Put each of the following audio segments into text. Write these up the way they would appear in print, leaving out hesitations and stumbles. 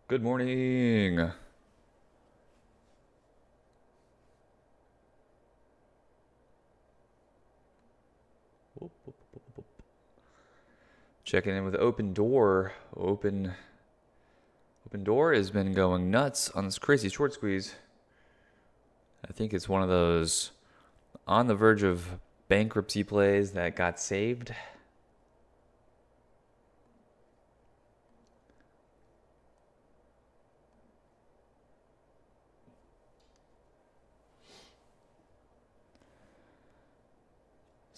Good morning. Checking in with Open Door. Open Door has been going nuts on this crazy short squeeze. I think it's one of those on the verge of bankruptcy plays that got saved.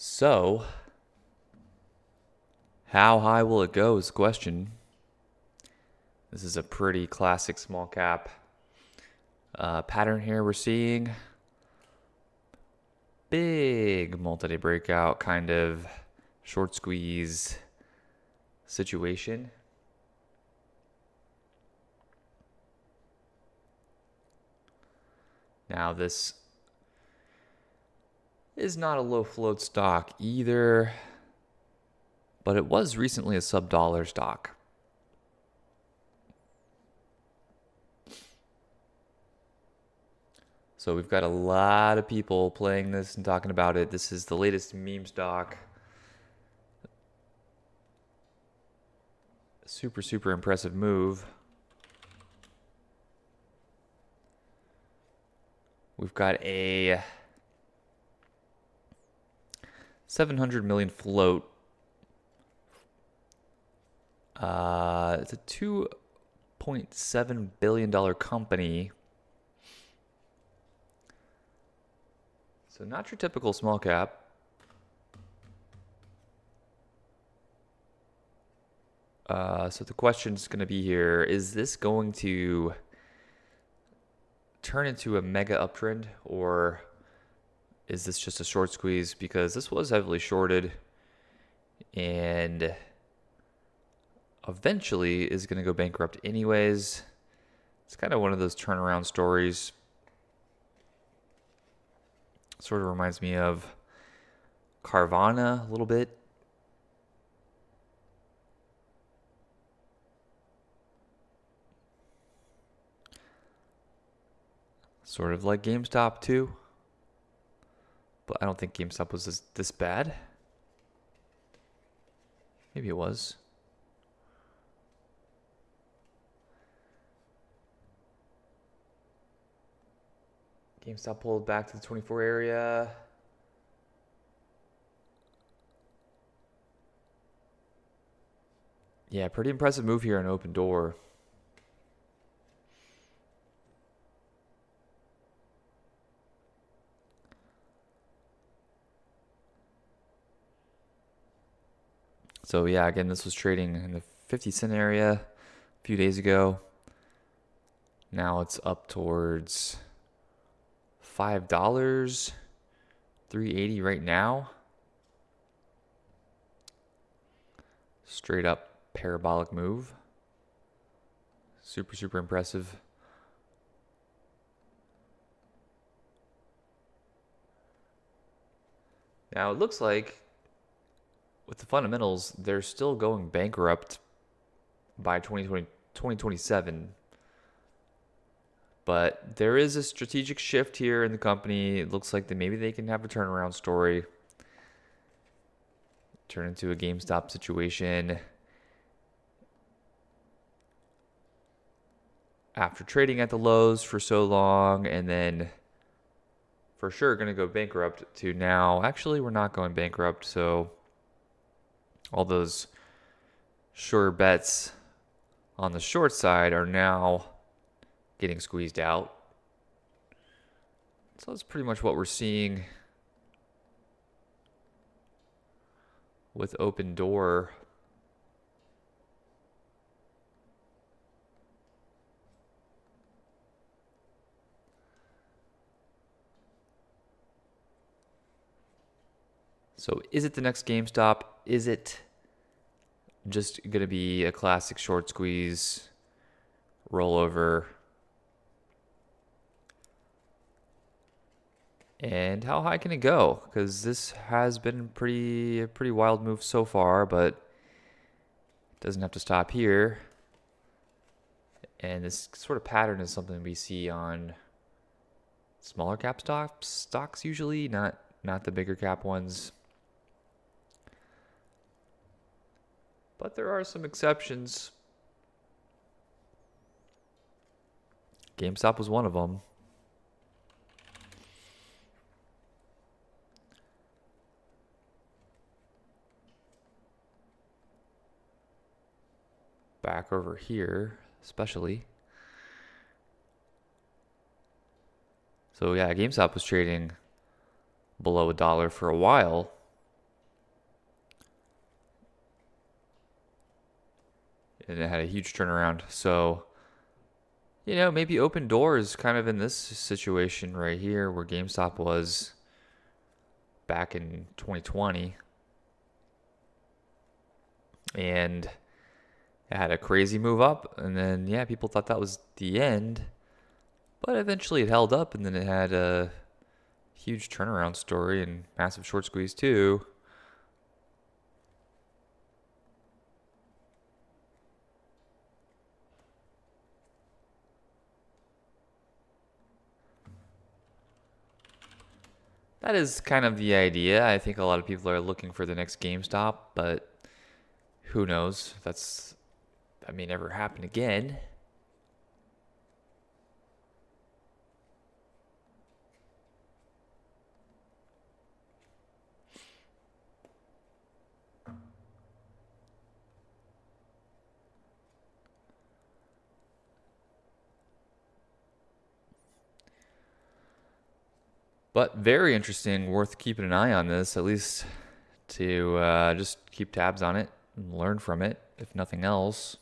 So, how high will it go is the question. This is a pretty classic small cap pattern here we're seeing. Big multi-day breakout kind of short squeeze situation. Now this is not a low float stock either, but it was recently a sub-dollar stock. So we've got a lot of people playing this and talking about it. This is the latest meme stock. Super, super impressive move. We've got a 700 million float. It's a $2.7 billion company. So not your typical small cap. So the question is going to be here, is this going to turn into a mega uptrend, or is this just a short squeeze? Because this was heavily shorted and eventually is going to go bankrupt anyways. It's kind of one of those turnaround stories. Sort of reminds me of Carvana a little bit. Sort of like GameStop too. But I don't think GameStop was this bad. Maybe it was. GameStop pulled back to the 24 area. Yeah, pretty impressive move here on Open Door. So yeah, again, this was trading in the 50-cent area a few days ago. Now it's up towards $5, $3.80 right now. Straight up parabolic move. Super, super impressive. Now it looks like with the fundamentals, they're still going bankrupt by 2027. But there is a strategic shift here in the company. It looks like maybe they can have a turnaround story. Turn into a GameStop situation. After trading at the lows for so long and then for sure going to go bankrupt to now, actually we're not going bankrupt. So all those sure bets on the short side are now getting squeezed out. So that's pretty much what we're seeing with Open Door. So is it the next GameStop? Is it just going to be a classic short squeeze rollover? And how high can it go? Because this has been a pretty wild move so far, but it doesn't have to stop here. And this sort of pattern is something we see on smaller cap stocks usually, not the bigger cap ones. But there are some exceptions. GameStop was one of them. Back over here, especially. So yeah, GameStop was trading below $1 for a while. And it had a huge turnaround. So, maybe open doors kind of in this situation right here where GameStop was back in 2020. And it had a crazy move up. And then, people thought that was the end. But eventually it held up, and then it had a huge turnaround story and massive short squeeze too. That is kind of the idea. I think a lot of people are looking for the next GameStop, but who knows? That may never happen again. But very interesting, worth keeping an eye on this, at least to just keep tabs on it and learn from it, if nothing else.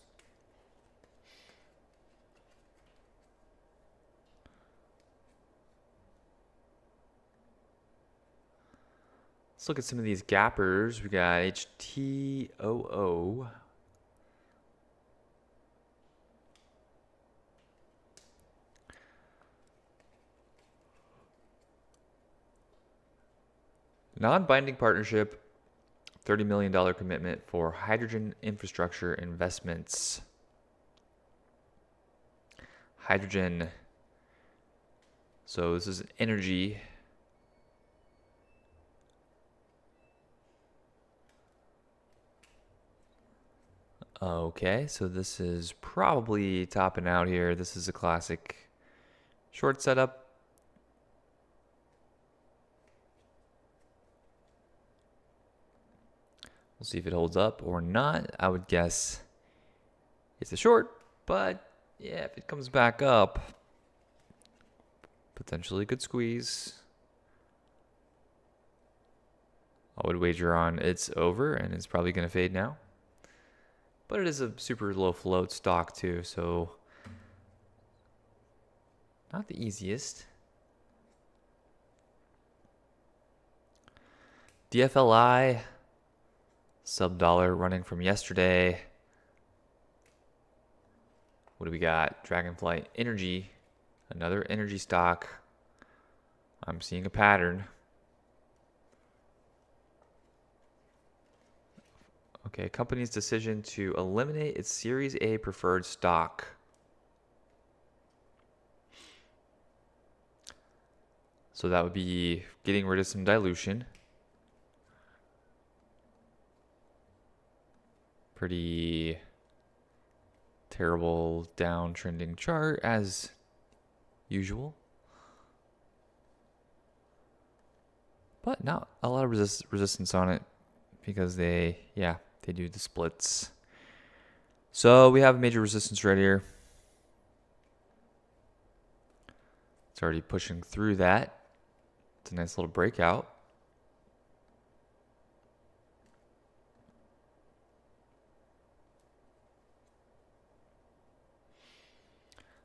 Let's look at some of these gappers. We got HTOO. Non-binding partnership, $30 million commitment for hydrogen infrastructure investments. Hydrogen. So this is energy. Okay, so this is probably topping out here. This is a classic short setup. We'll see if it holds up or not. I would guess it's a short, but yeah, if it comes back up, potentially a good squeeze. I would wager on it's over, and it's probably going to fade now. But it is a super low float stock too, so not the easiest. DFLI, sub-dollar running from yesterday. What do we got? Dragonfly Energy, another energy stock. I'm seeing a pattern. Okay, company's decision to eliminate its Series A preferred stock. So that would be getting rid of some dilution. Pretty terrible downtrending chart as usual. But not a lot of resistance on it because they do the splits. So we have a major resistance right here. It's already pushing through that. It's a nice little breakout.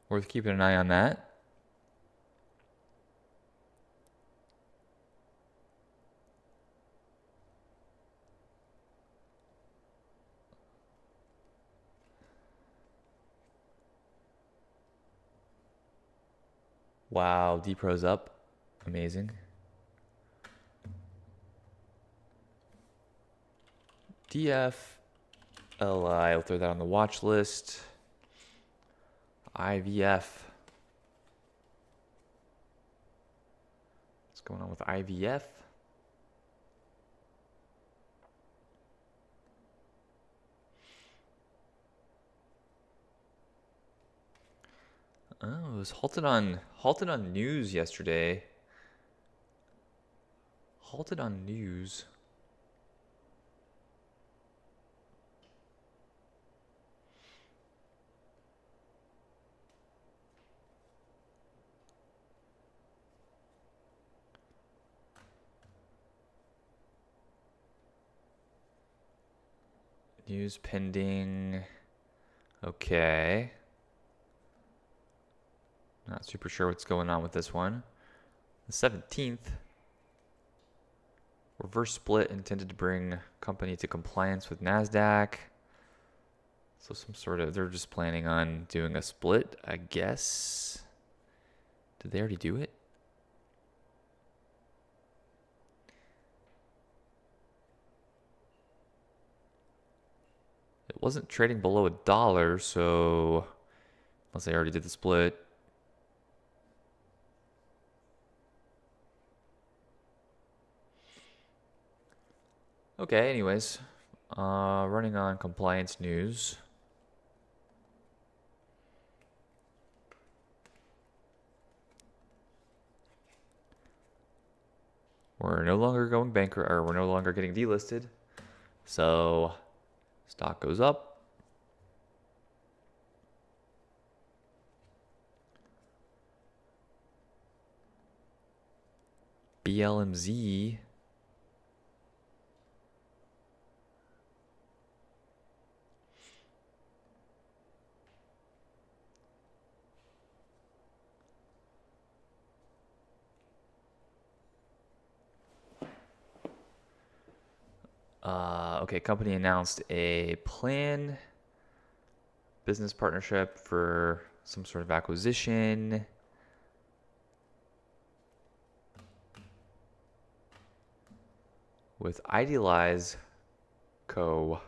Worth keeping an eye on that. Wow, D-Pro's up. Amazing. DFLI, I'll throw that on the watch list. IVF. What's going on with IVF? Oh, it was halted on news yesterday. Halted on news. News pending. Okay. Not super sure what's going on with this one. The 17th. Reverse split intended to bring company to compliance with NASDAQ. So they're just planning on doing a split, I guess. Did they already do it? It wasn't trading below $1, so unless they already did the split. Okay, anyways, running on compliance news. We're no longer going bankrupt, or we're no longer getting delisted. So stock goes up. BLMZ. Okay, company announced a business partnership for some sort of acquisition. With Idealize Co.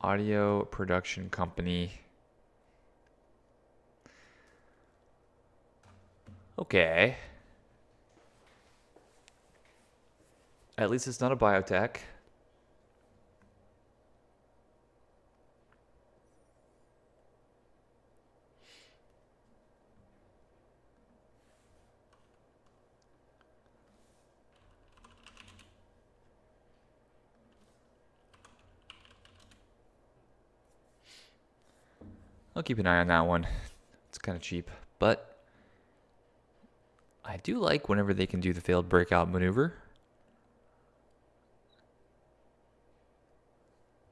Audio production company. Okay. At least it's not a biotech. I'll keep an eye on that one. It's kind of cheap, but I do like whenever they can do the failed breakout maneuver.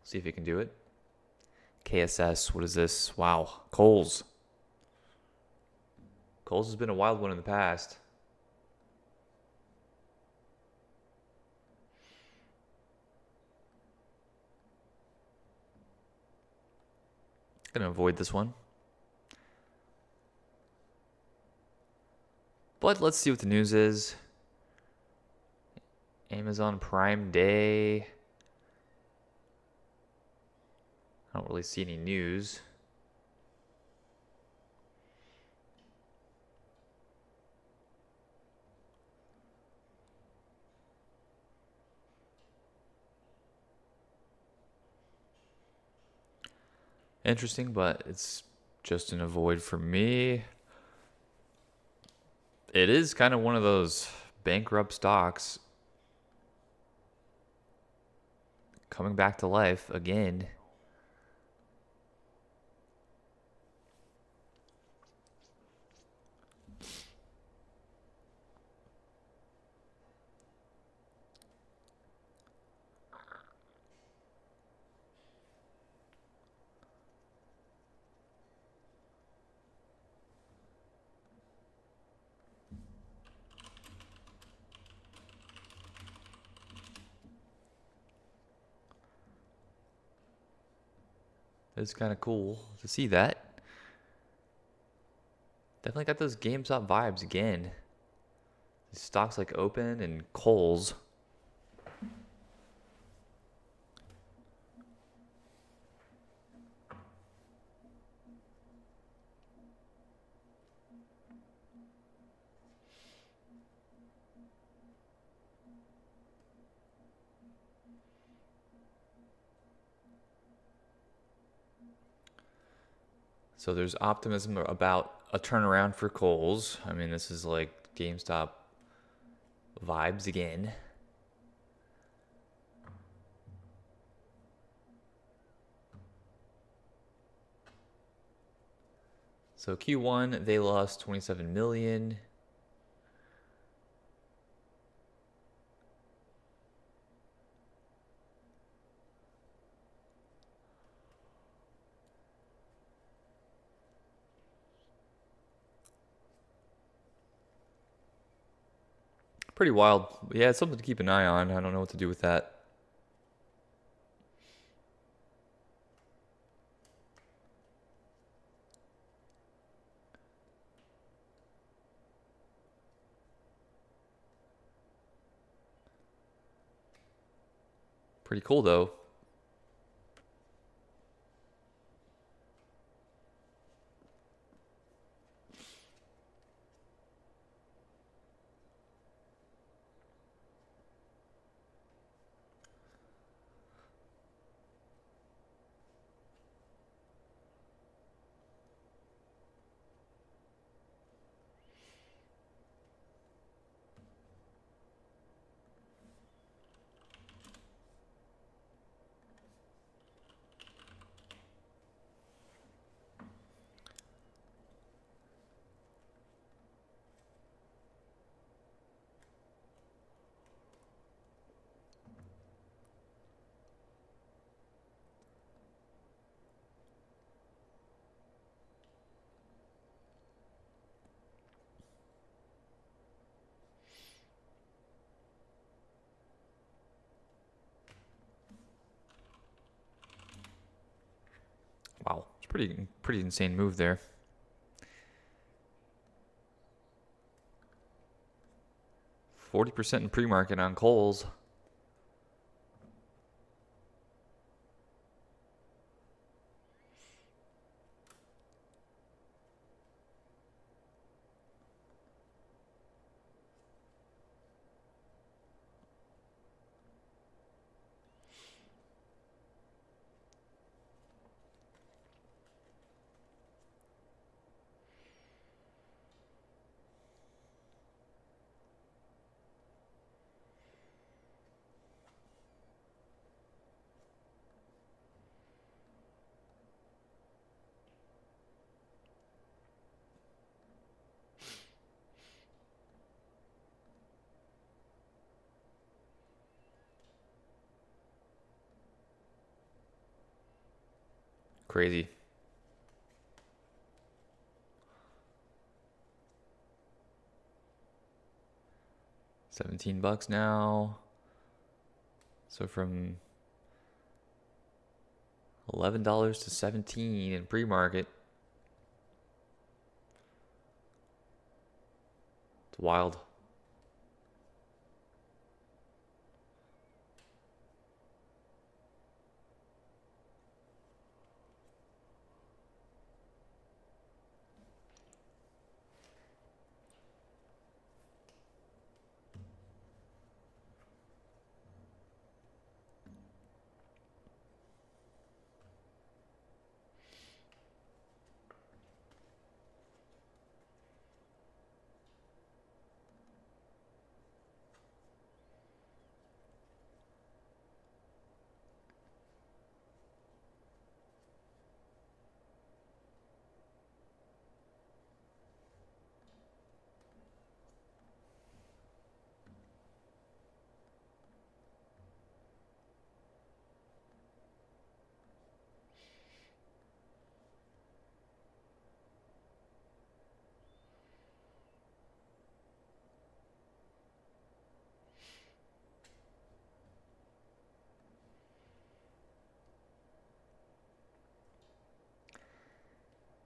See if it can do it. KSS, what is this? Wow, Kohl's. Kohl's has been a wild one in the past. Gonna avoid this one. But let's see what the news is. Amazon Prime Day. I don't really see any news. Interesting, but it's just an avoid for me. It is kind of one of those bankrupt stocks coming back to life again. It's kind of cool to see that. Definitely got those GameStop vibes again. Stocks like Open and Kohl's. So there's optimism about a turnaround for Kohl's. I mean, this is like GameStop vibes again. So Q1, they lost 27 million. Pretty wild. Yeah, it's something to keep an eye on. I don't know what to do with that. Pretty cool though. Wow, it's pretty insane move there. %40 in pre-market on Kohl's. Crazy. $17 now. So from $11 to 17 in pre-market. It's wild.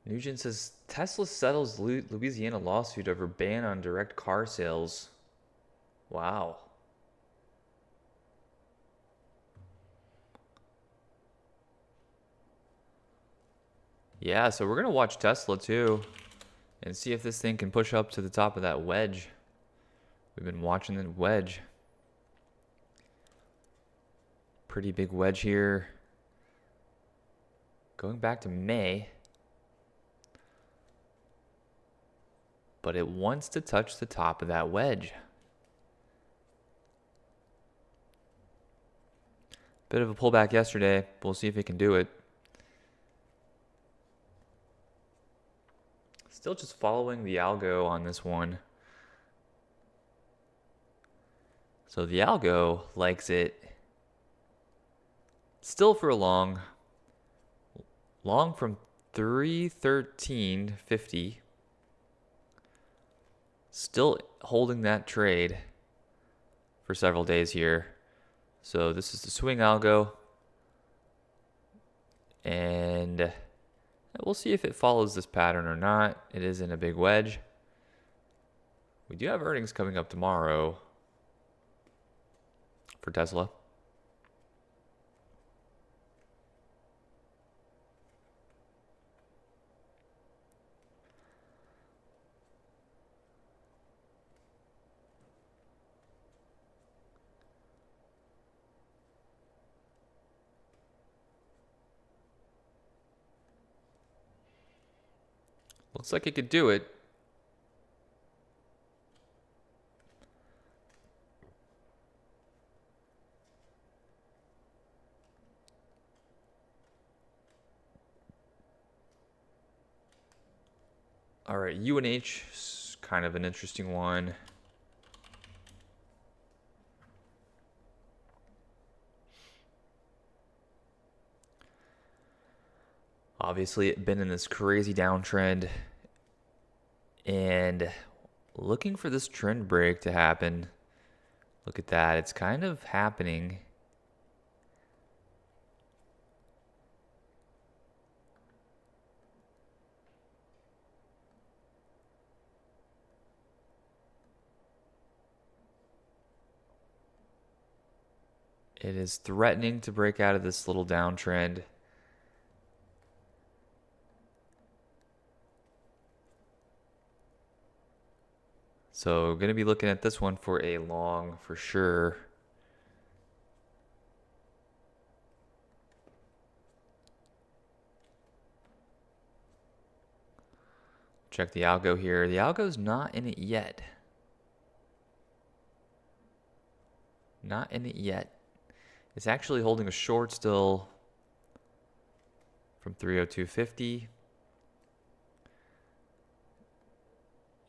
Nugent says Tesla settles Louisiana lawsuit over ban on direct car sales. Wow. Yeah, so we're going to watch Tesla too and see if this thing can push up to the top of that wedge. We've been watching the wedge. Pretty big wedge here. Going back to May. but it wants to touch the top of that wedge. Bit of a pullback yesterday. We'll see if it can do it. Still just following the algo on this one. So the algo likes it still for a long from 313.50. Still holding that trade for several days here. So this is the swing algo. And we'll see if it follows this pattern or not. It is in a big wedge. We do have earnings coming up tomorrow for Tesla. Looks like it could do it. All right, UNH is kind of an interesting one. Obviously, it's been in this crazy downtrend and looking for this trend break to happen. Look at that. It's kind of happening. It is threatening to break out of this little downtrend. So going to be looking at this one for a long for sure. Check the algo here. The algo's not in it yet. Not in it yet. It's actually holding a short still from 302.50.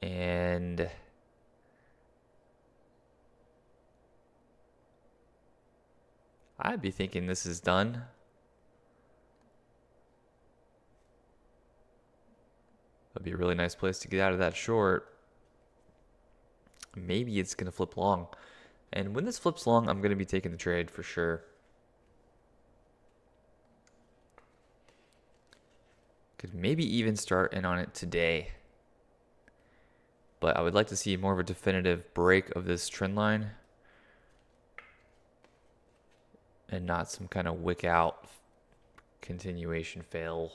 And I'd be thinking this is done. That'd be a really nice place to get out of that short. Maybe it's going to flip long. And when this flips long, I'm going to be taking the trade for sure. Could maybe even start in on it today. But I would like to see more of a definitive break of this trend line. And not some kind of wick out continuation fail.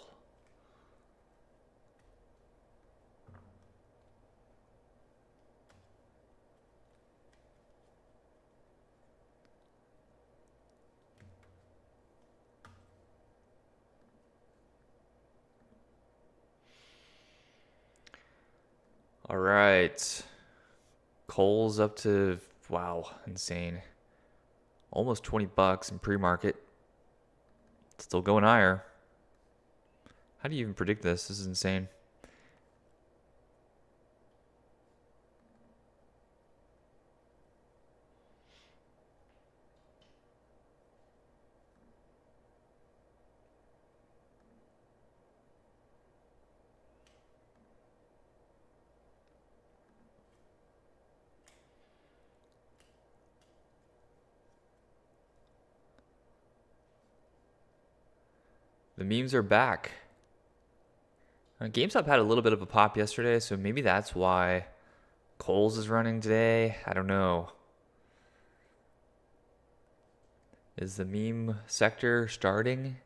All right. Coal's up to, wow, insane. Almost $20 in pre-market. Still going higher. How do you even predict this? This is insane. The memes are back. GameStop had a little bit of a pop yesterday, so maybe that's why Kohl's is running today. I don't know. Is the meme sector starting?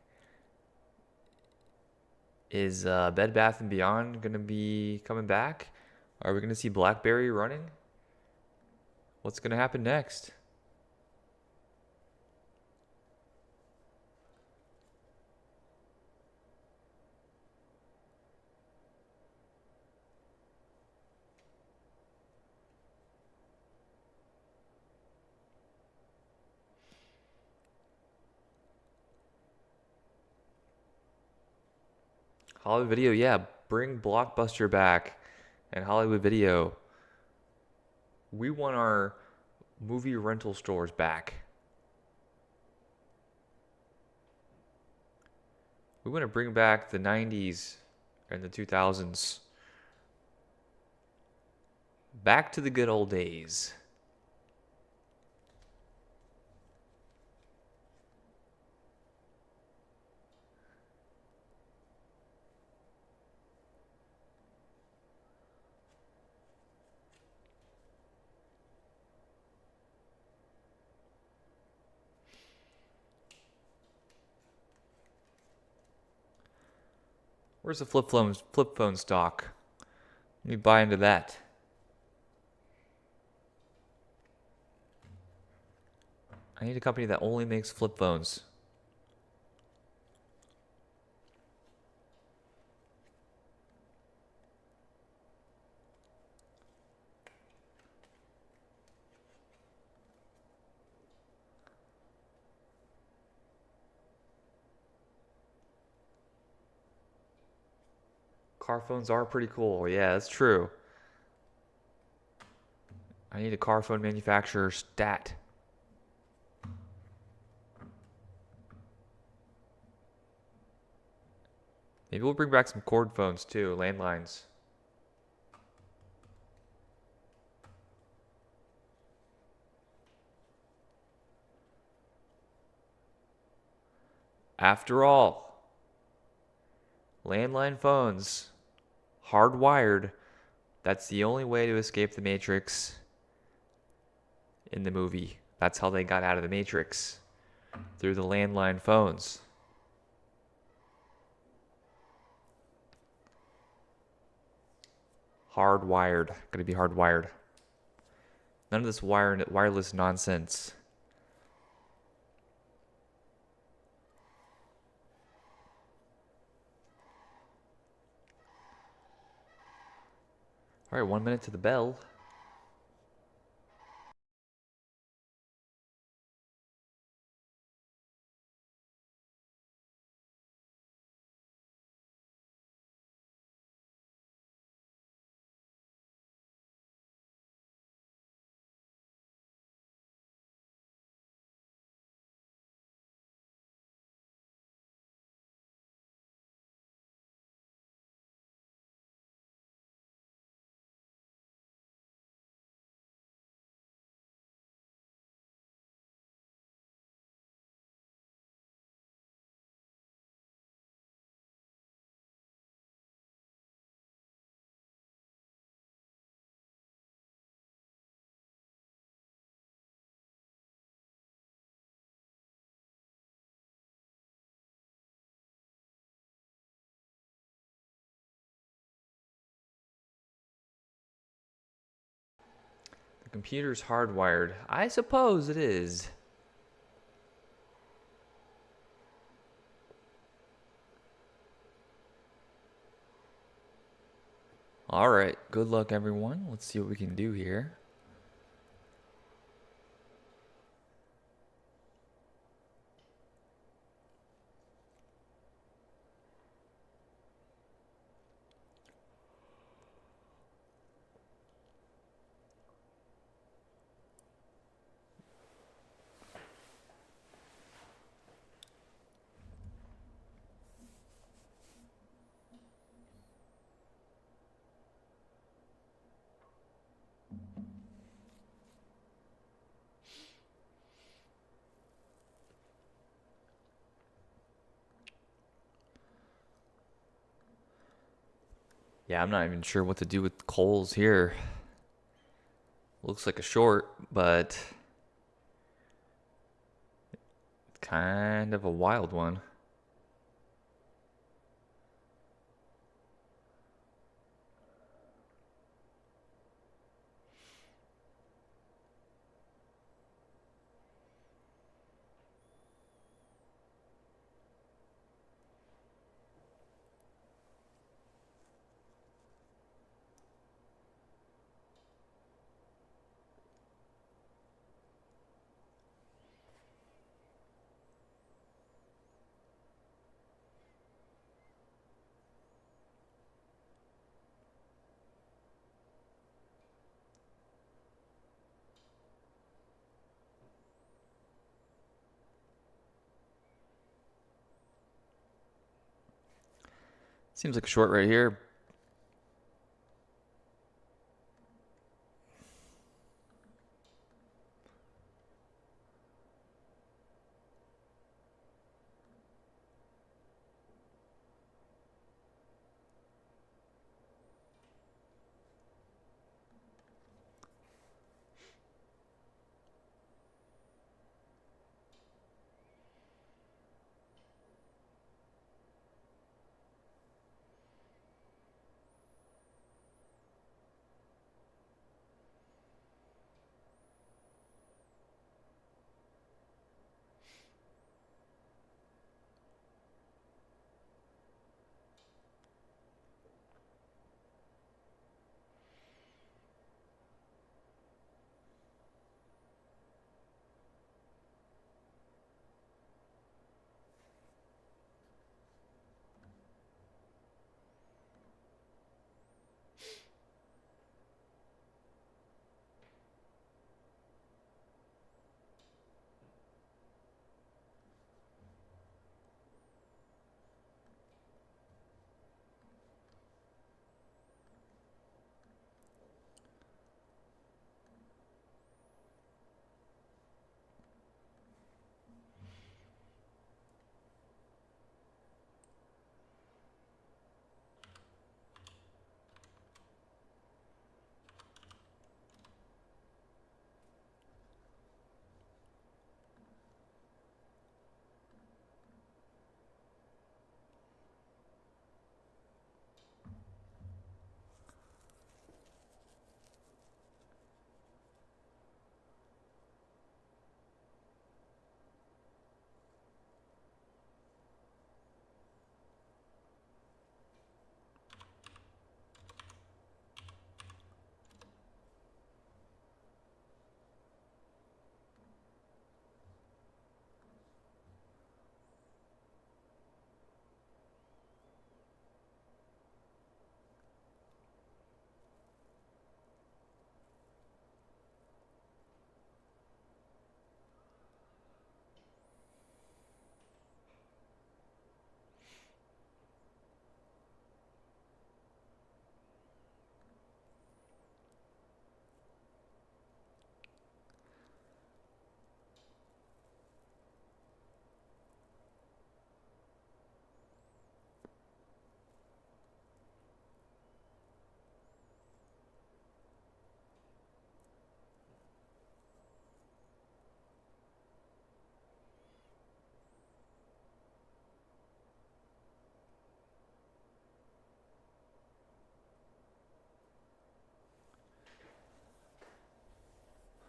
Is Bed Bath & Beyond going to be coming back? Are we going to see BlackBerry running? What's going to happen next? Hollywood Video, yeah, bring Blockbuster back and Hollywood Video. We want our movie rental stores back. We want to bring back the 90s and the 2000s. Back to the good old days. Where's the flip phone stock? Let me buy into that. I need a company that only makes flip phones. Car phones are pretty cool. Yeah, that's true. I need a car phone manufacturer stat. Maybe we'll bring back some cord phones too, landlines. After all, landline phones, hardwired, that's the only way to escape the Matrix in the movie. That's how they got out of the Matrix, through the landline phones. Hardwired. Gotta be hardwired. None of this wireless nonsense. All right, 1 minute to the bell. The computer's hardwired. I suppose it is. All right, good luck, everyone. Let's see what we can do here. Yeah, I'm not even sure what to do with Coles here. Looks like a short, but kind of a wild one. Seems like a short right here.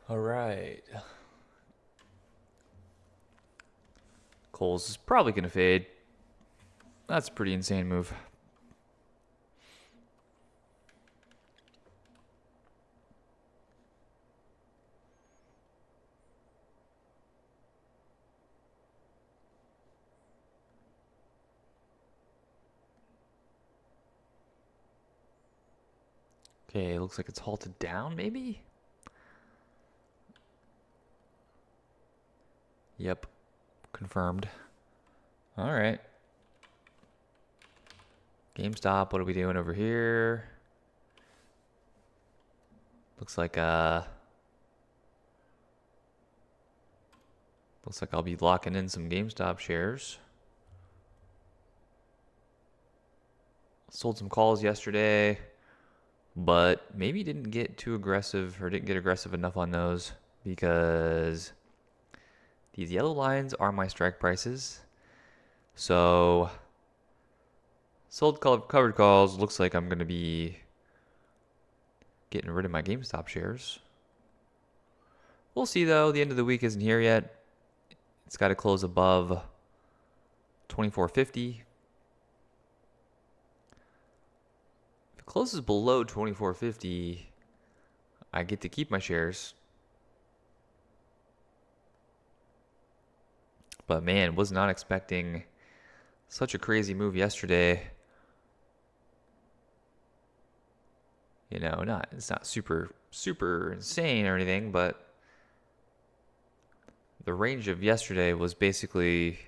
All right. Coles is probably going to fade. That's a pretty insane move. Okay, looks like it's halted down, maybe? Yep, confirmed. All right. GameStop, what are we doing over here? Looks like I'll be locking in some GameStop shares. Sold some calls yesterday, but maybe didn't get too aggressive or didn't get aggressive enough on those because these yellow lines are my strike prices. So sold covered calls. Looks like I'm going to be getting rid of my GameStop shares. We'll see though. The end of the week isn't here yet. It's got to close above 24.50. If it closes below 24.50, I get to keep my shares. But man, was not expecting such a crazy move yesterday. You know, it's not super insane or anything, but the range of yesterday was basically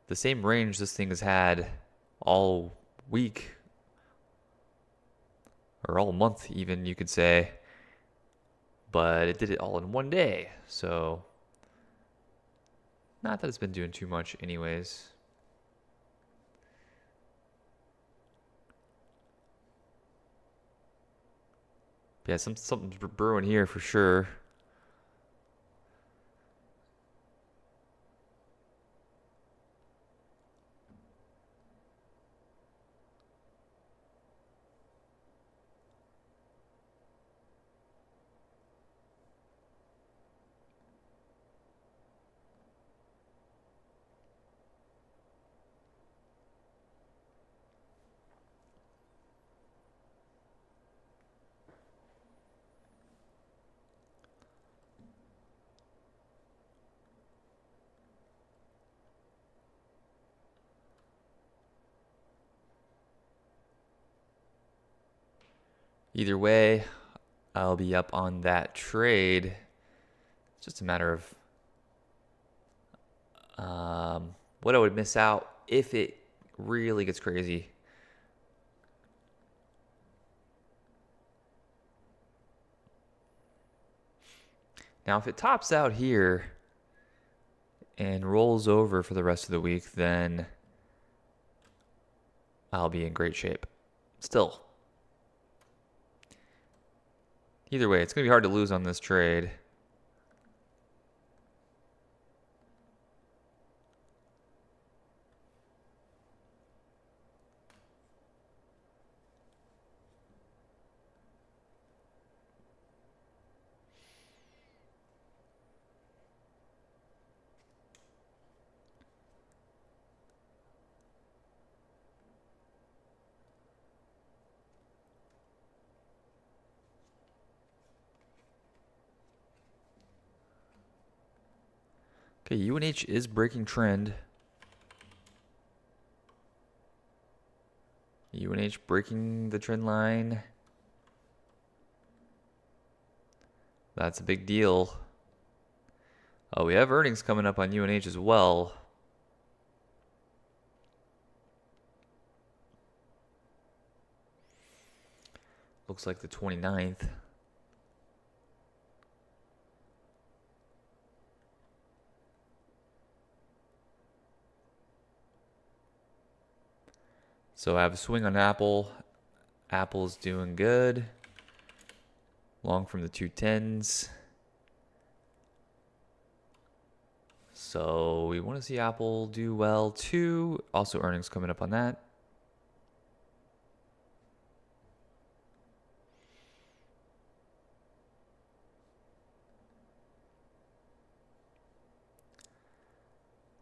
the same range this thing has had all week or all month even, you could say, but it did it all in one day. So not that it's been doing too much anyways. Yeah, something's brewing here for sure. Either way, I'll be up on that trade. It's just a matter of what I would miss out if it really gets crazy. Now, if it tops out here and rolls over for the rest of the week, then I'll be in great shape. Still. Either way, it's going to be hard to lose on this trade. Okay, UNH is breaking trend. UNH breaking the trend line. That's a big deal. Oh, we have earnings coming up on UNH as well. Looks like the 29th. So I have a swing on Apple. Apple's doing good. Long from the 210s. So we want to see Apple do well too. Also earnings coming up on that.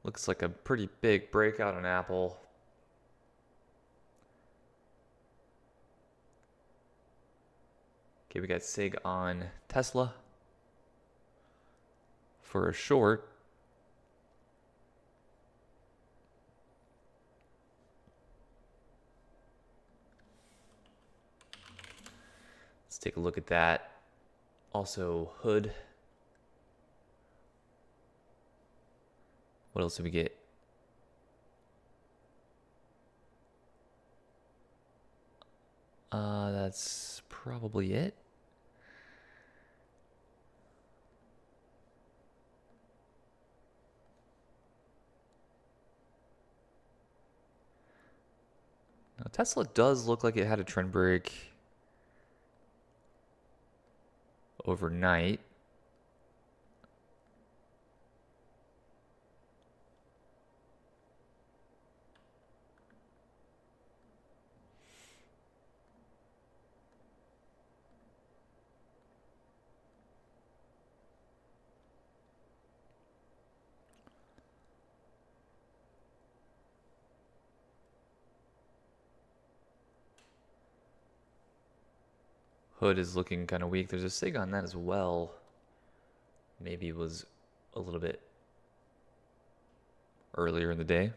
Looks like a pretty big breakout on Apple. Okay, we got SIG on Tesla for a short. Let's take a look at that. Also, Hood. What else did we get? That's probably it. Now, Tesla does look like it had a trend break overnight. Hood is looking kind of weak. There's a SIG on that as well. Maybe it was a little bit earlier in the day.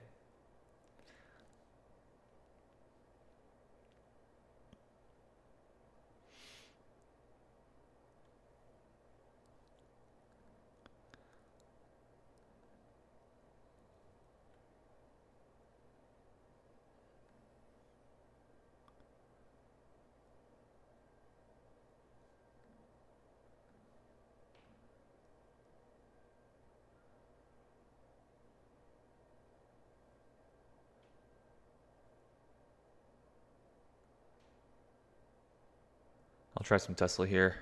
I'll try some Tesla here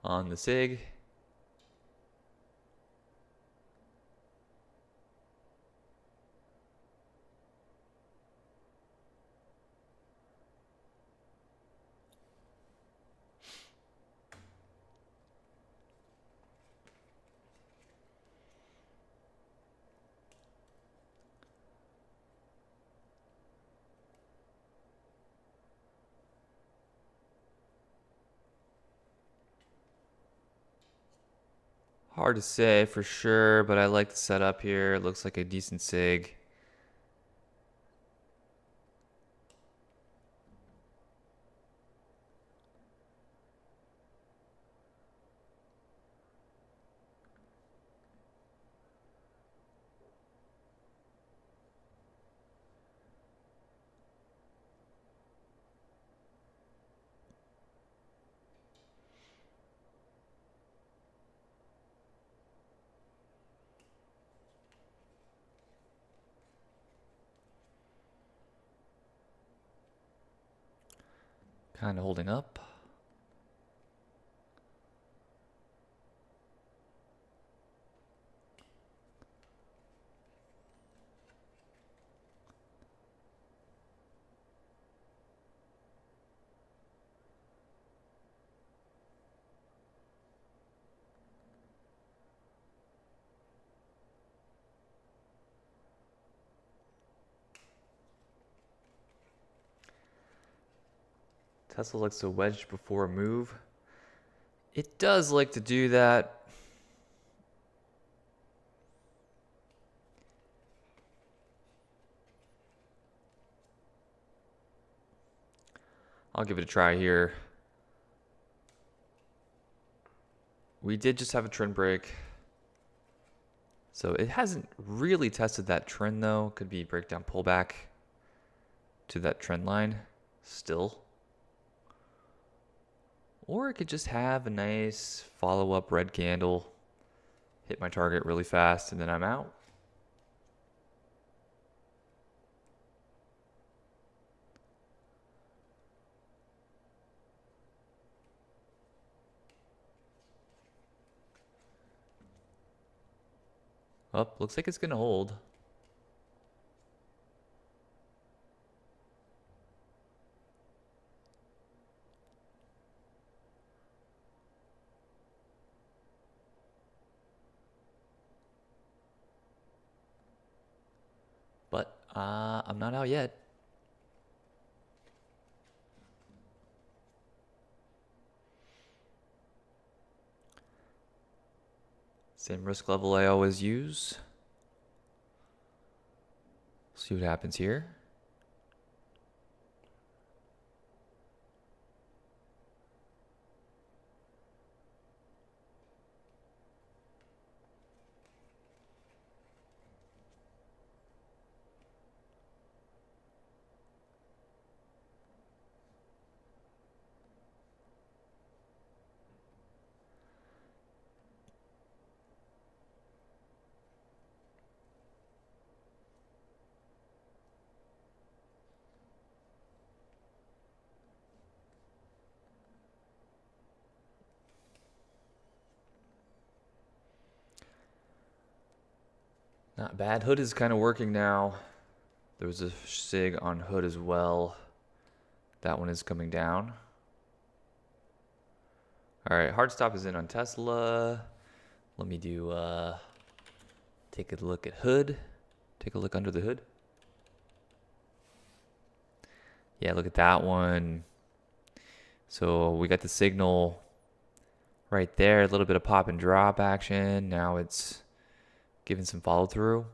on the SIG. Hard to say for sure, but I like the setup here. It looks like a decent SIG. Kind of holding up. Tesla likes to wedge before a move. It does like to do that. I'll give it a try here. We did just have a trend break. So it hasn't really tested that trend though. Could be breakdown pullback to that trend line still. Or it could just have a nice follow-up red candle, hit my target really fast, and then I'm out. Oh, looks like it's going to hold. But I'm not out yet. Same risk level I always use. See what happens here. Not bad. Hood is kind of working now. There was a SIG on Hood as well. That one is coming down. All right, hard stop is in on Tesla. Let me do, take a look at Hood. Take a look under the hood. Yeah, look at that one. So we got the signal right there. A little bit of pop and drop action. Now it's giving some follow through.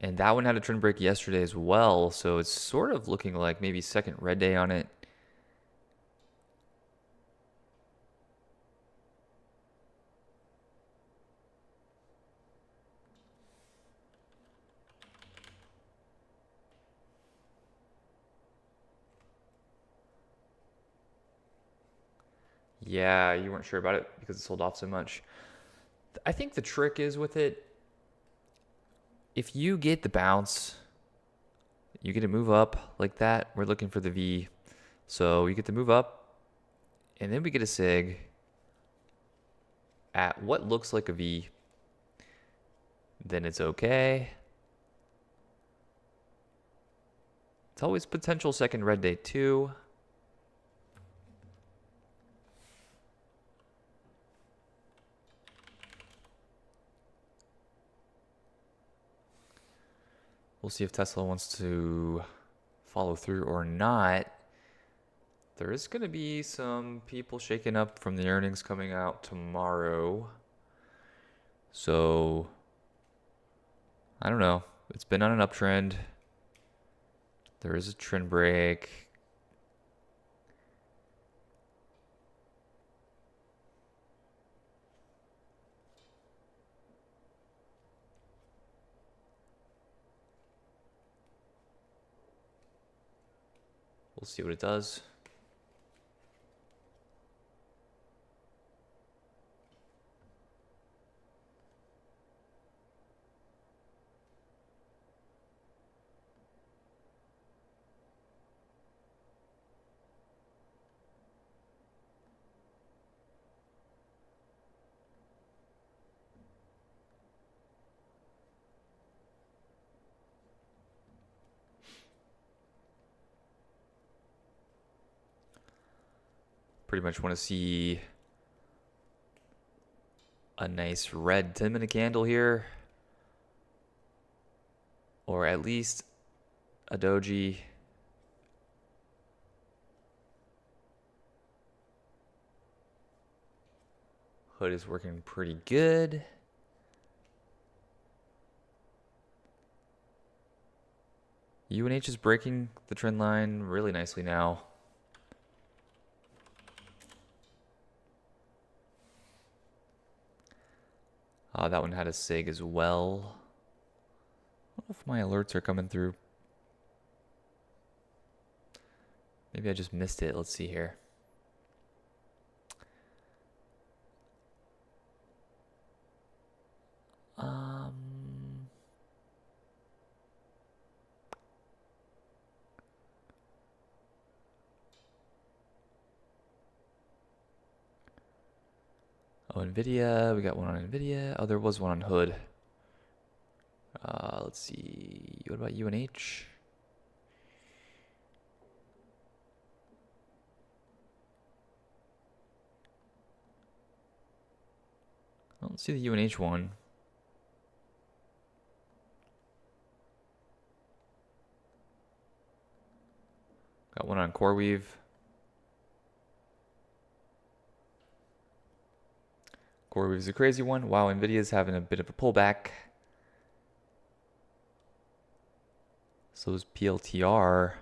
And that one had a trend break yesterday as well. So it's sort of looking like maybe second red day on it. Yeah, you weren't sure about it because it sold off so much. I think the trick is with it, if you get the bounce, you get to move up like that. We're looking for the V. So you get to move up, and then we get a sig at what looks like a V. Then it's okay. It's always potential second red day too. We'll see if Tesla wants to follow through or not. There is going to be some people shaken up from the earnings coming out tomorrow. So, I don't know. It's been on an uptrend. There is a trend break. We'll see what it does. Pretty much want to see a nice red 10-minute candle here. Or at least a doji. Hood is working pretty good. UNH is breaking the trend line really nicely now. That one had a SIG as well. I don't know if my alerts are coming through. Maybe I just missed it. Let's see here. Oh, NVIDIA. We got one on NVIDIA. Oh, there was one on Hood. Let's see. What about UNH? I don't see the UNH one. Got one on CoreWeave. CoreWeave's a crazy one. Wow, NVIDIA's having a bit of a pullback. So is PLTR.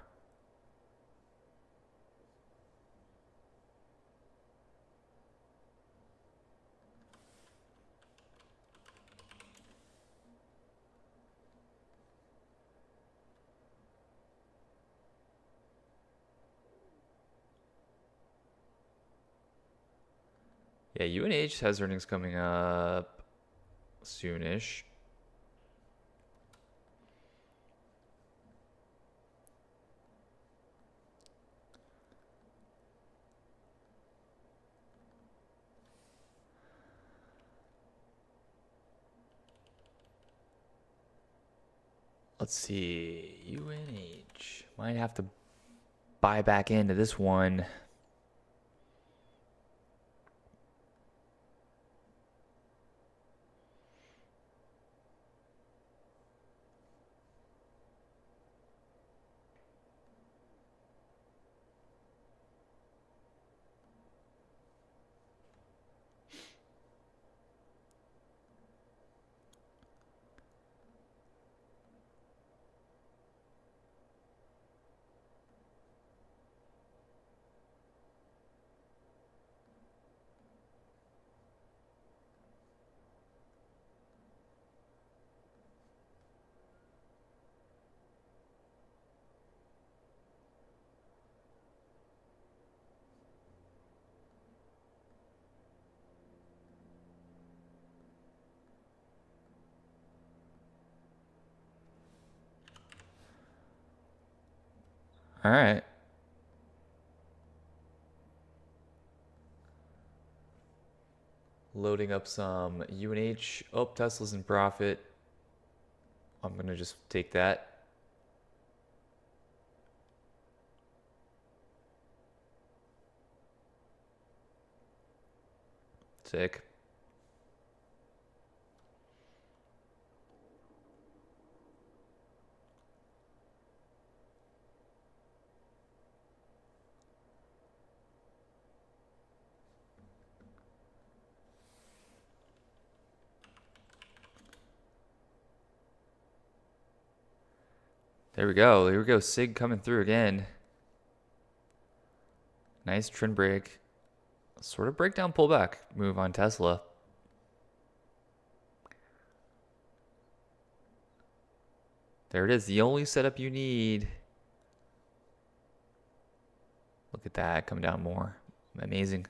Yeah, UNH has earnings coming up soonish. Let's see. UNH. Might have to buy back into this one. All right. Loading up some UNH. Oh, Tesla's in profit. I'm going to just take that. Sick. There we go. Here we go. SIG coming through again. Nice trend break. Sort of breakdown pullback move on Tesla. There it is. The only setup you need. Look at that. Come down more. Amazing.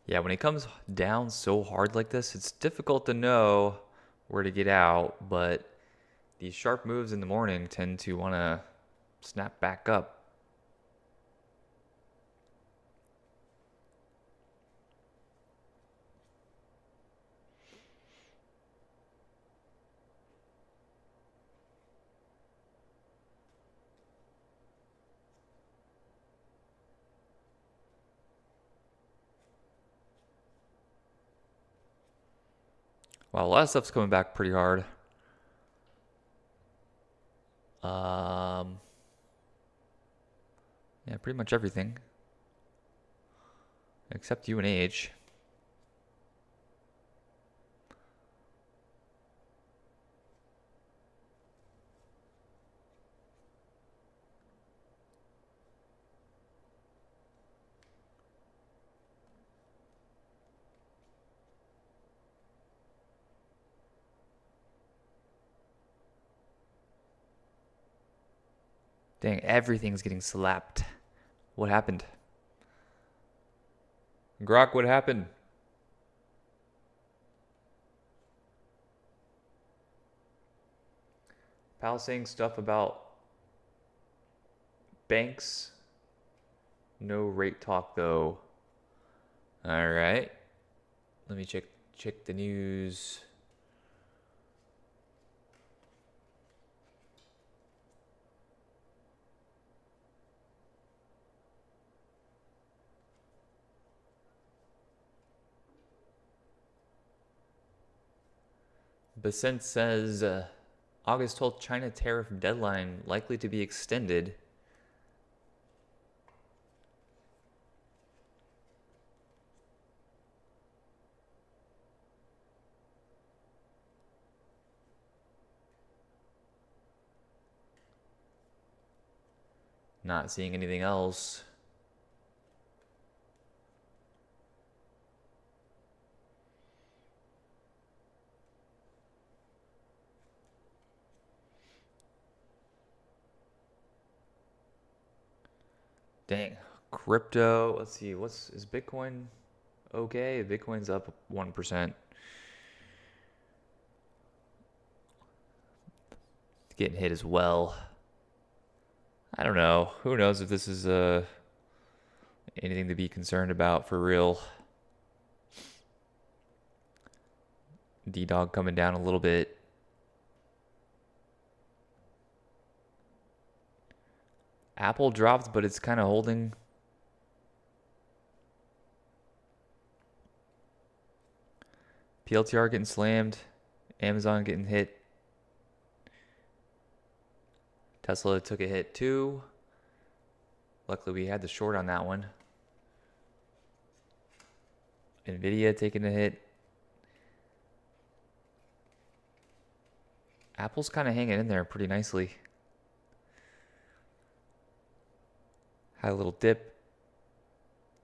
Yeah, when it comes down so hard like this, it's difficult to know where to get out, but these sharp moves in the morning tend to want to snap back up. Wow, a lot of stuff's coming back pretty hard. Yeah, pretty much everything. Except UNH. Dang, everything's getting slapped. What happened? Grok, what happened? Pal saying stuff about banks. No rate talk though. All right. Let me check the news. Basent says August 12th China tariff deadline likely to be extended. Not seeing anything else. Dang. Crypto. Let's see. Is Bitcoin okay? Bitcoin's up 1%. Getting hit as well. I don't know. Who knows if this is anything to be concerned about for real. D-Dog coming down a little bit. Apple dropped, but it's kind of holding. PLTR getting slammed. Amazon getting hit. Tesla took a hit too. Luckily, we had the short on that one. Nvidia taking a hit. Apple's kind of hanging in there pretty nicely. Had a little dip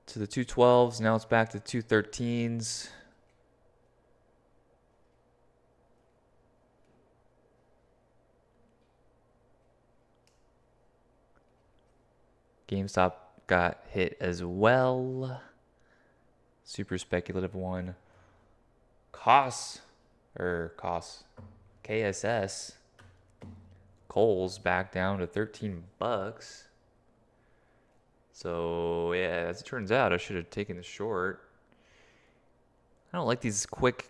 to the 212s. Now it's back to 213s. GameStop got hit as well. Super speculative one. KSS. Kohl's back down to $13. So yeah, as it turns out, I should have taken the short. I don't like these quick,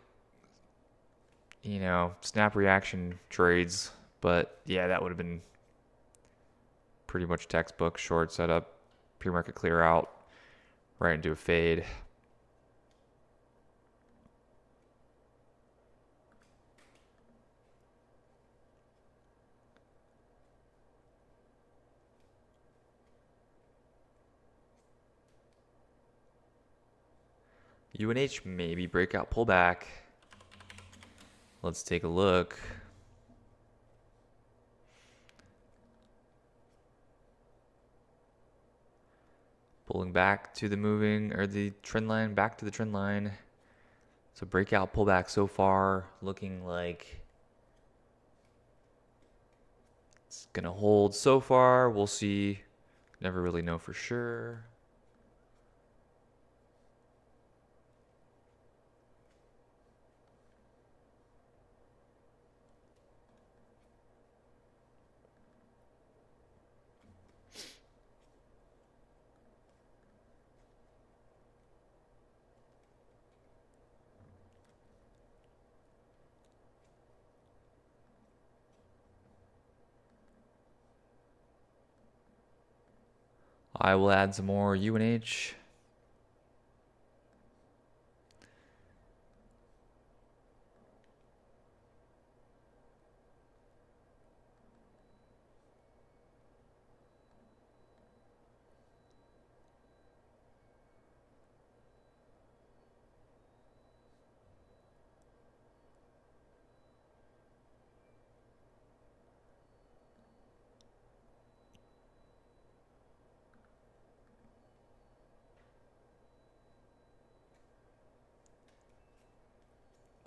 snap reaction trades, but yeah, that would have been pretty much textbook short setup, pre-market clear out, right into a fade. UNH maybe breakout pullback. Let's take a look. Pulling back to the moving or the trend line, back to the trend line. So breakout pullback so far, looking like it's gonna hold so far. We'll see. Never really know for sure. I will add some more UNH.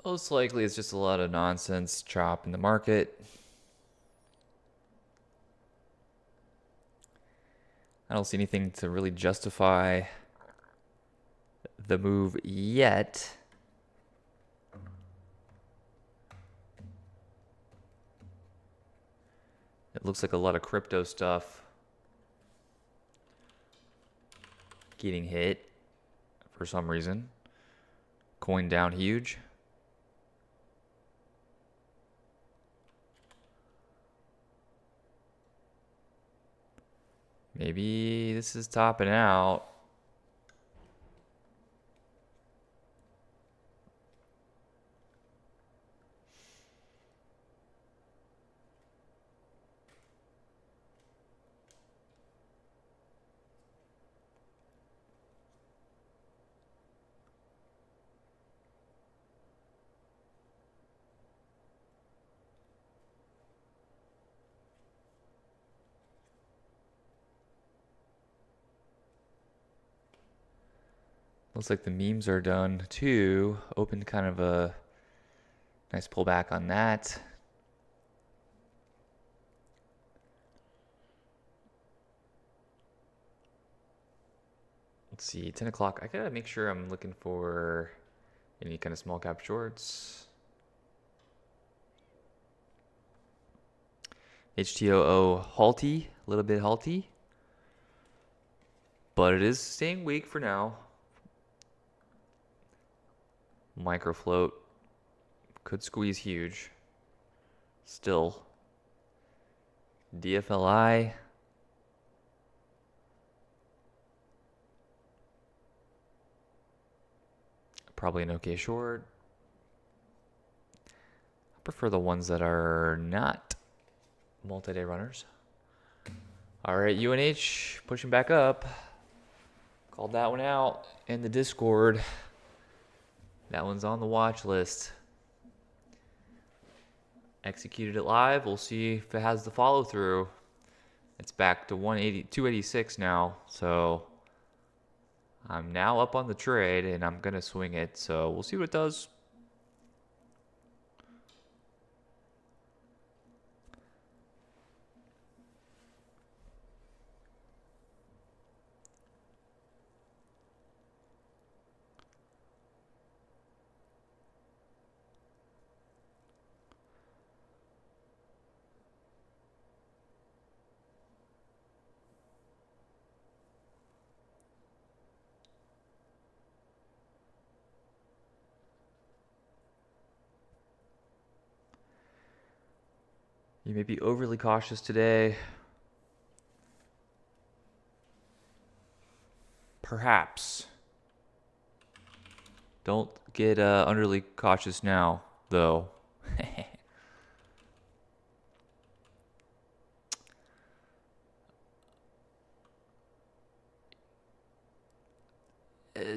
Most likely it's just a lot of nonsense chop in the market. I don't see anything to really justify the move yet. It looks like a lot of crypto stuff getting hit for some reason. Coin down huge. Maybe this is topping out. Looks like the memes are done too. Opened kind of a nice pullback on that. Let's see, 10 o'clock. I gotta make sure I'm looking for any kind of small cap shorts. HTOO halty, a little bit halty. But it is staying weak for now. Micro float could squeeze huge. Still. DFLI. Probably an okay short. I prefer the ones that are not multi-day runners. All right, UNH pushing back up. Called that one out in the Discord. That one's on the watch list. Executed it live. We'll see if it has the follow through. It's back to 286 now. So I'm now up on the trade and I'm going to swing it. So we'll see what it does. You may be overly cautious today. Perhaps. Don't get underly cautious now, though.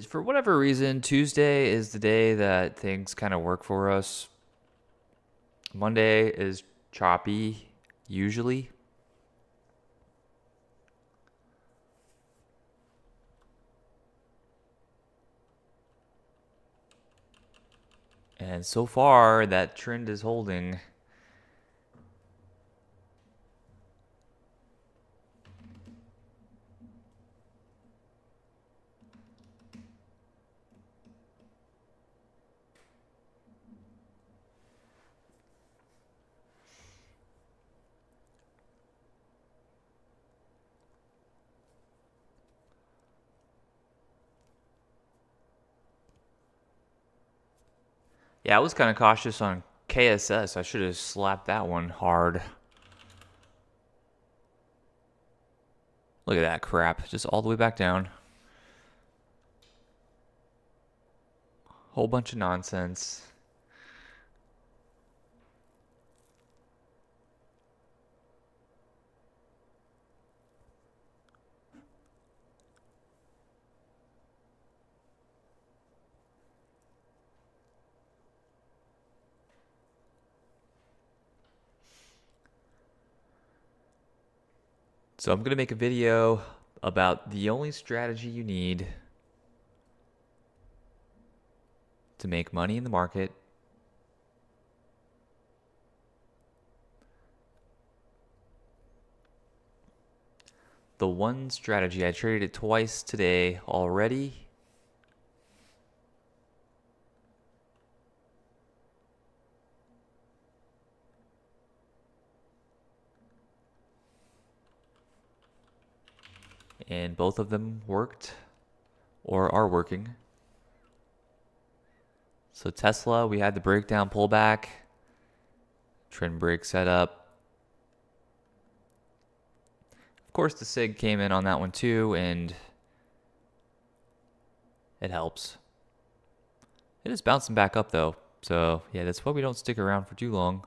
For whatever reason, Tuesday is the day that things kind of work for us. Monday is choppy, usually. And so far, that trend is holding. Yeah, I was kind of cautious on KSS. I should have slapped that one hard. Look at that crap. Just all the way back down. Whole bunch of nonsense. So I'm going to make a video about the only strategy you need to make money in the market. The one strategy, I traded it twice today already. And both of them worked or are working. So Tesla, we had the breakdown pullback, trend break setup. Of course, the SIG came in on that one too, and it helps. It is bouncing back up though. So yeah, that's why we don't stick around for too long.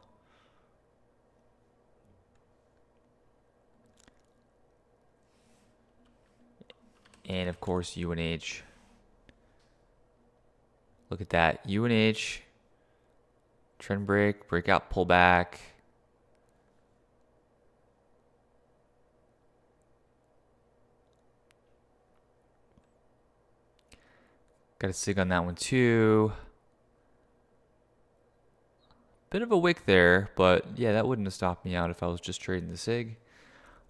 And of course, UNH. Look at that. UNH, trend break, breakout pullback. Got a SIG on that one too. Bit of a wick there, but yeah, that wouldn't have stopped me out if I was just trading the SIG.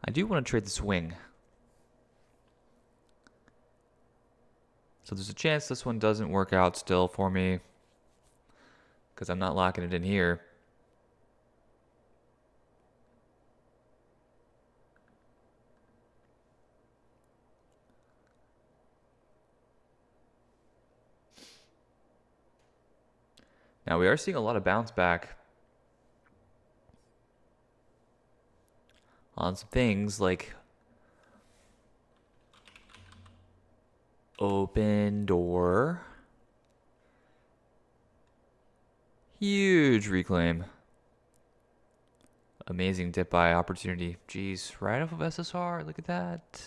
I do want to trade the swing. So there's a chance this one doesn't work out still for me because I'm not locking it in here. Now we are seeing a lot of bounce back on some things like open door. Huge reclaim. Amazing dip buy opportunity. Jeez, right off of SSR. Look at that.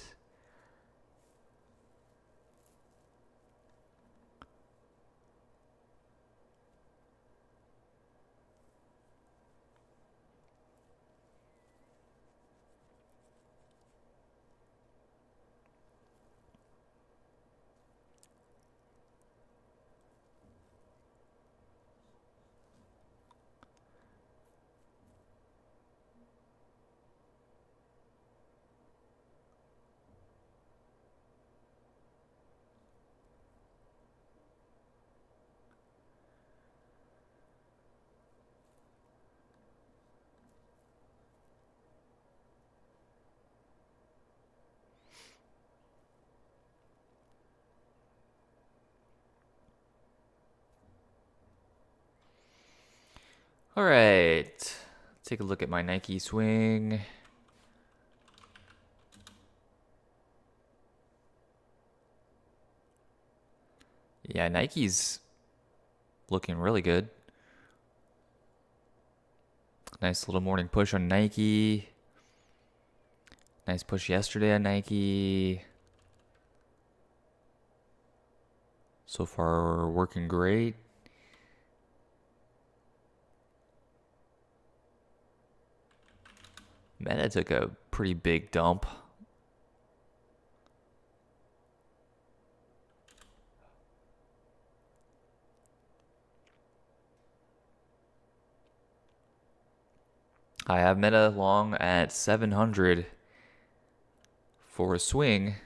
All right. Take a look at my Nike swing. Yeah, Nike's looking really good. Nice little morning push on Nike. Nice push yesterday on Nike. So far, working great. Meta took a pretty big dump. I have Meta long at 700 for a swing.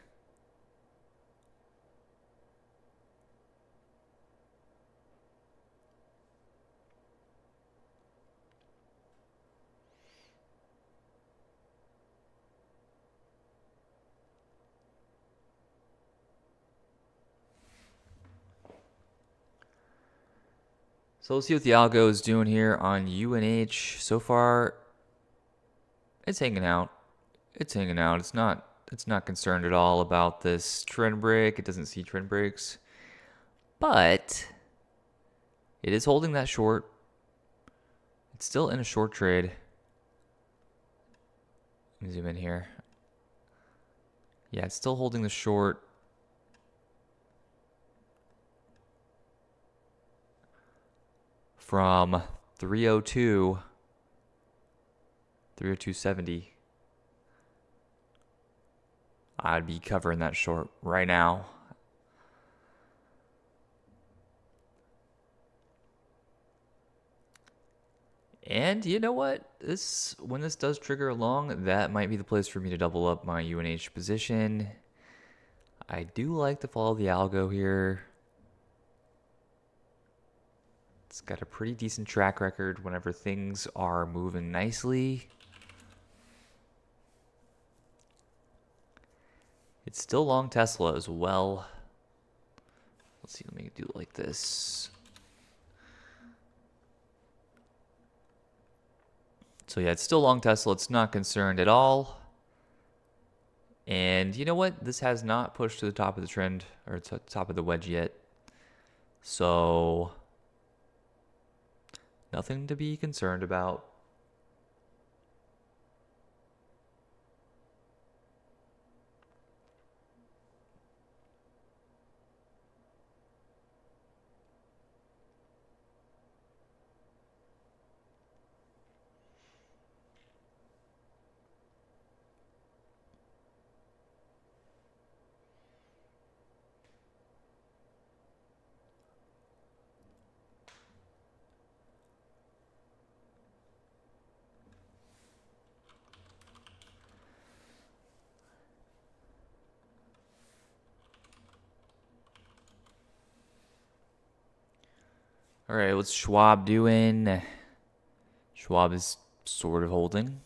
So let's see what the algo is doing here on UNH. So far, it's hanging out. It's hanging out. It's not concerned at all about this trend break. It doesn't see trend breaks. But it is holding that short. It's still in a short trade. Let me zoom in here. Yeah, it's still holding the short. From 302, 302.70. I'd be covering that short right now. And you know what? When this does trigger along, that might be the place for me to double up my UNH position. I do like to follow the algo here. It's got a pretty decent track record whenever things are moving nicely. It's still long Tesla as well. Let's see, let me do it like this. So yeah, it's still long Tesla. It's not concerned at all. And you know what? This has not pushed to the top of the trend or to the top of the wedge yet. So nothing to be concerned about. All right, what's Schwab doing? Schwab is sort of holding.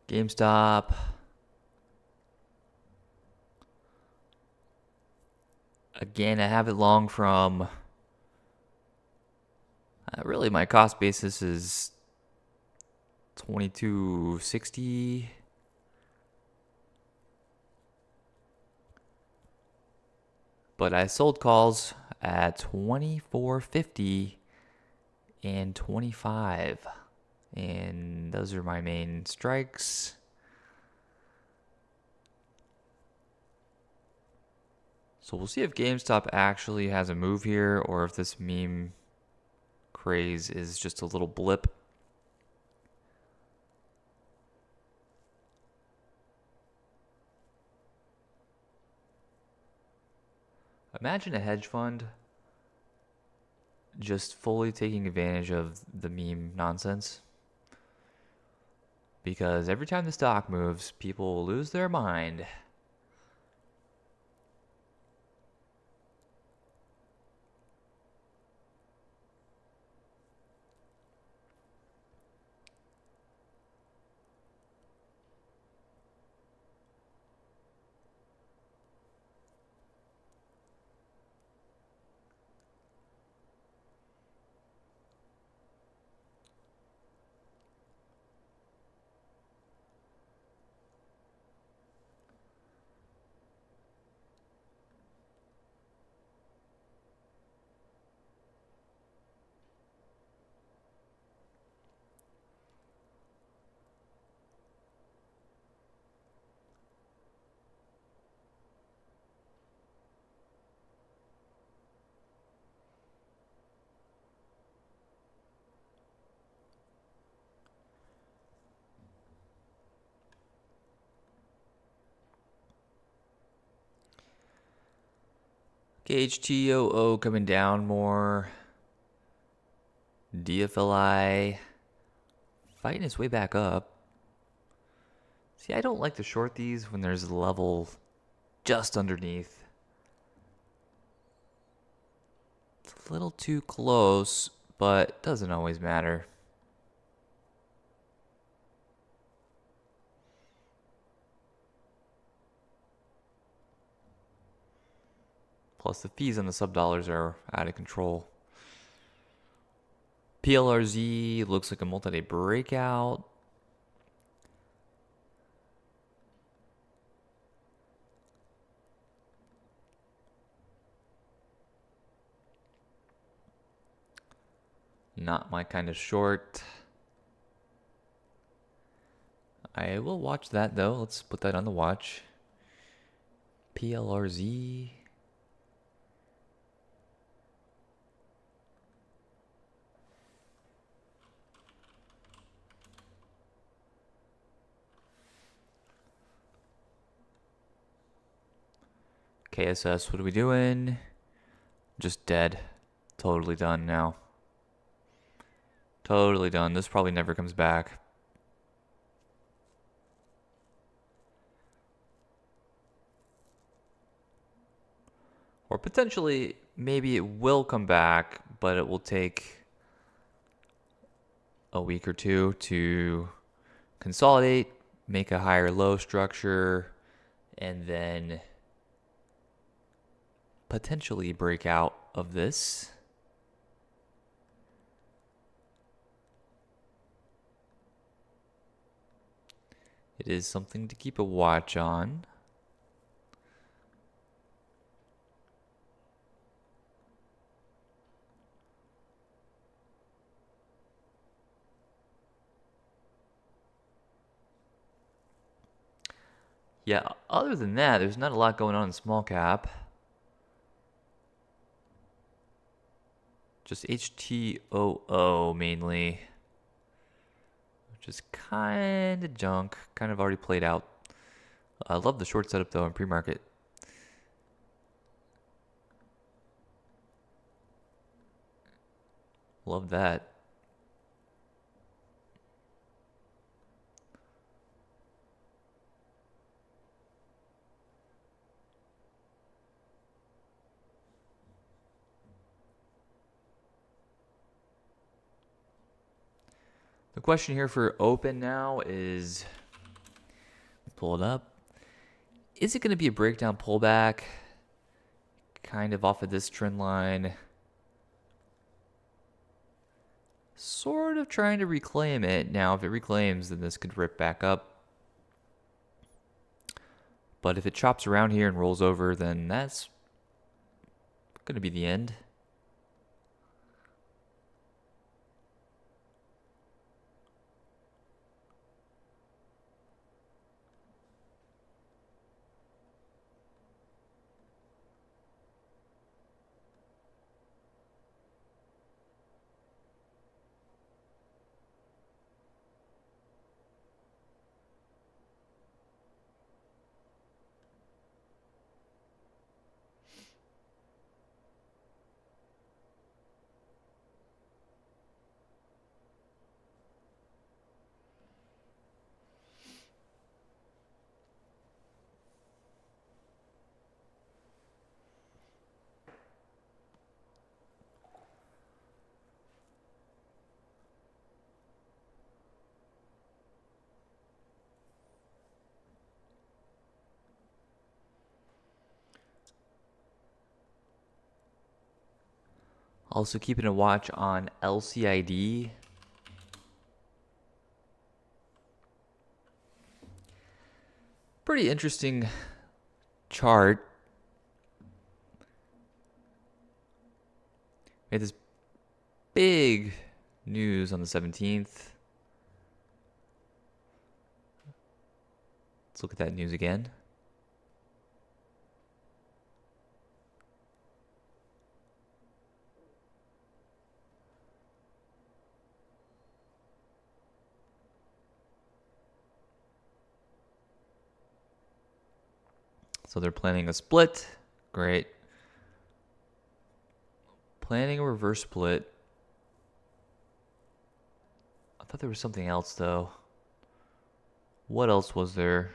GameStop. Again, I have it long from... really, my cost basis is 22.60. But I sold calls at 24.50 and 25. And those are my main strikes. So we'll see if GameStop actually has a move here or if this meme craze is just a little blip. Imagine a hedge fund just fully taking advantage of the meme nonsense. because every time the stock moves, people will lose their mind. HTOO coming down more. DFLI fighting its way back up. See, I don't like to short these when there's a level just underneath. It's a little too close, but doesn't always matter. Plus the fees on the sub dollars are out of control. PLRZ looks like a multi-day breakout. Not my kind of short. I will watch that though. Let's put that on the watch. PLRZ. KSS, what are we doing? Just dead. Totally done now. Totally done. This probably never comes back. Or potentially, maybe it will come back, but it will take a week or two to consolidate, make a higher low structure, and then potentially break out of this. It is something to keep a watch on. Yeah, other than that, there's not a lot going on in small cap. Just HTOO mainly, which is kind of junk, kind of already played out. I love the short setup though in pre-market. Love that. The question here for open now is, pull it up. Is it going to be a breakdown pullback? Kind of off of this trend line. Sort of trying to reclaim it. Now, if it reclaims, then this could rip back up. But if it chops around here and rolls over, then that's going to be the end. Also keeping a watch on LCID. Pretty interesting chart. We had this big news on the 17th. Let's look at that news again. So they're planning a split. Great. Planning a reverse split. I thought there was something else, though. What else was there?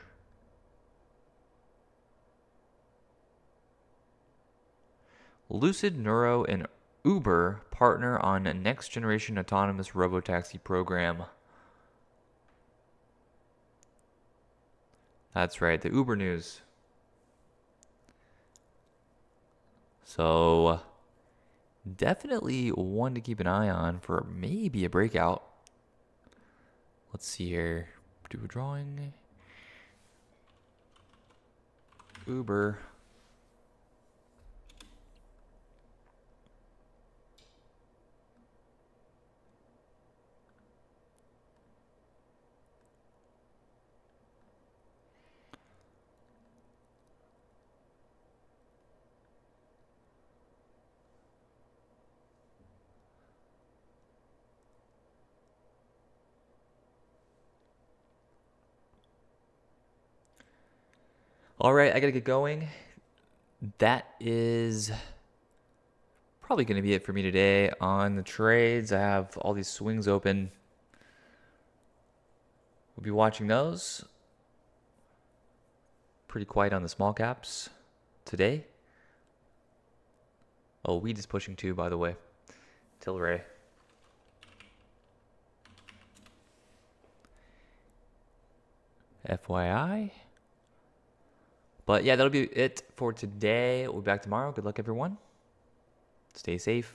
Lucid, Neuro, and Uber partner on a next-generation autonomous robotaxi program. That's right, the Uber news. So, definitely one to keep an eye on for maybe a breakout. Let's see here. Do a drawing. Uber. All right, I gotta get going. That is probably going to be it for me today on the trades. I have all these swings open. We'll be watching those. Pretty quiet on the small caps today. Oh, wheat is pushing too, by the way. Tilray. FYI. But yeah, that'll be it for today. We'll be back tomorrow. Good luck, everyone. Stay safe.